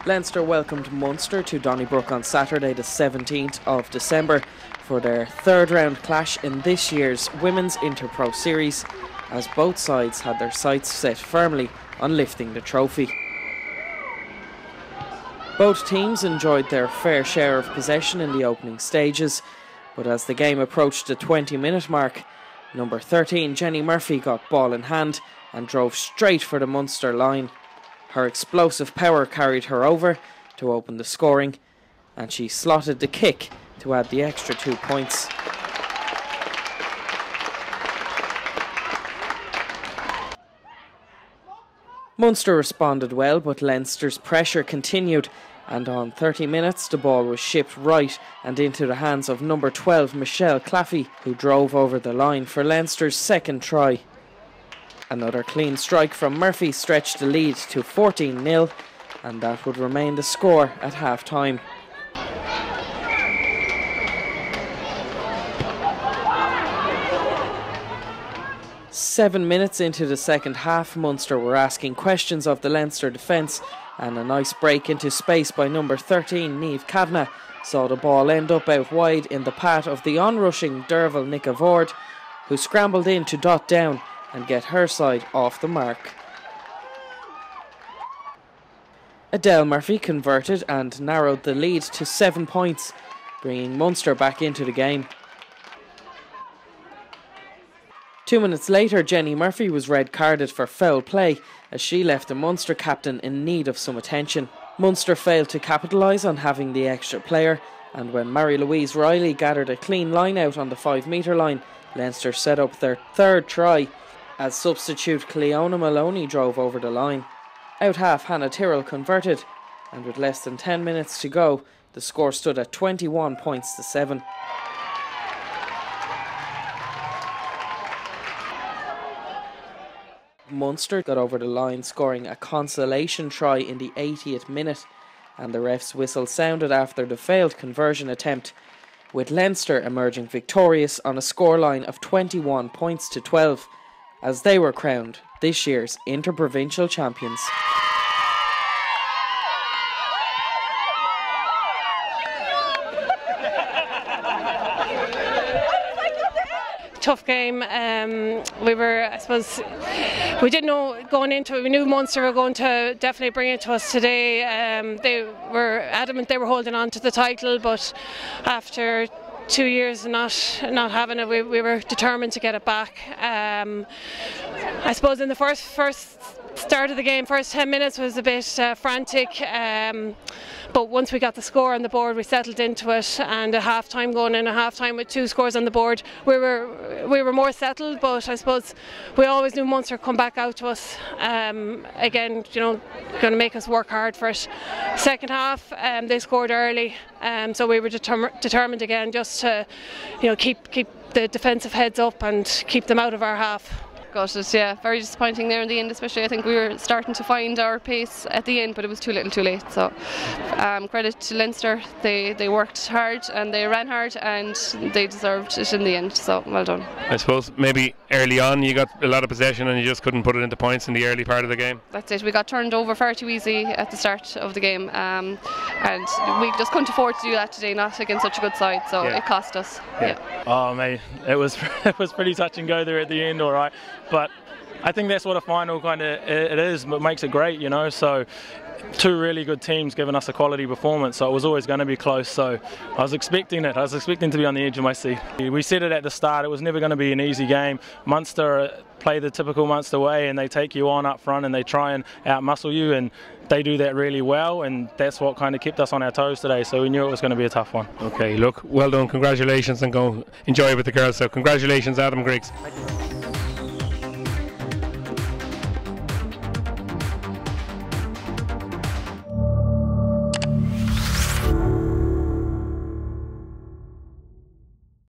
Leinster welcomed Munster to Donnybrook on Saturday the 17th of December for their third round clash in this year's Women's Interpro series, as both sides had their sights set firmly on lifting the trophy. Both teams enjoyed their fair share of possession in the opening stages, but as the game approached the 20-minute mark, number 13 Jenny Murphy got ball in hand and drove straight for the Munster line. Her explosive power carried her over to open the scoring, and she slotted the kick to add the extra 2 points. Munster responded well, but Leinster's pressure continued, and on 30 minutes the ball was shipped right and into the hands of number 12 Michelle Claffey, who drove over the line for Leinster's second try. Another clean strike from Murphy stretched the lead to 14-0, and that would remain the score at half-time. Seven minutes into the second half, Munster were asking questions of the Leinster defence, and a nice break into space by number 13 Niamh Kavanagh saw the ball end up out wide in the path of the onrushing Derval Nicavord, who scrambled in to dot down and get her side off the mark. Adele Murphy converted and narrowed the lead to 7 points, bringing Munster back into the game. 2 minutes later, Jenny Murphy was red-carded for foul play as she left the Munster captain in need of some attention. Munster failed to capitalise on having the extra player, and when Mary-Louise Riley gathered a clean line out on the 5-metre line, Leinster set up their third try as substitute Cleona Maloney drove over the line. Out half, Hannah Tyrrell converted, and with less than 10 minutes to go, the score stood at 21 points to 7. Munster got over the line, scoring a consolation try in the 80th minute, and the ref's whistle sounded after the failed conversion attempt, with Leinster emerging victorious on a scoreline of 21 points to 12, as they were crowned this year's Interprovincial champions. Tough game. We didn't know going into it. We knew Munster were going to definitely bring it to us today. They were adamant they were holding on to the title, but after 2 years not having it, we were determined to get it back. I suppose in the first start of the game, first 10 minutes was a bit frantic, but once we got the score on the board, we settled into it, and a half-time going in, a half-time with 2 scores on the board, we were more settled. But I suppose we always knew Munster come back out to us again, going to make us work hard for it. Second half, they scored early, so we were determined again just to keep the defensive heads up and keep them out of our half. Got it, yeah. Very disappointing there in the end, especially. I think we were starting to find our pace at the end, but it was too little too late. So credit to Leinster. They worked hard and they ran hard and they deserved it in the end, so well done. I suppose maybe early on you got a lot of possession and you just couldn't put it into points in the early part of the game. That's it. We got turned over far too easy at the start of the game, and we just couldn't afford to do that today, not against such a good side, so yeah. It cost us. Yeah. Oh mate, it was pretty touch and go there at the end, all right. But I think that's what a final kind of it is, what makes it great, so 2 really good teams giving us a quality performance, so it was always going to be close. So I was expecting it. I was expecting to be on the edge of my seat. We said it at the start, it was never going to be an easy game. Munster play the typical Munster way and they take you on up front and they try and outmuscle you, and they do that really well, and that's what kind of kept us on our toes today, so we knew it was going to be a tough one. Okay, look, well done, congratulations, and go enjoy it with the girls. So congratulations, Adam Griggs.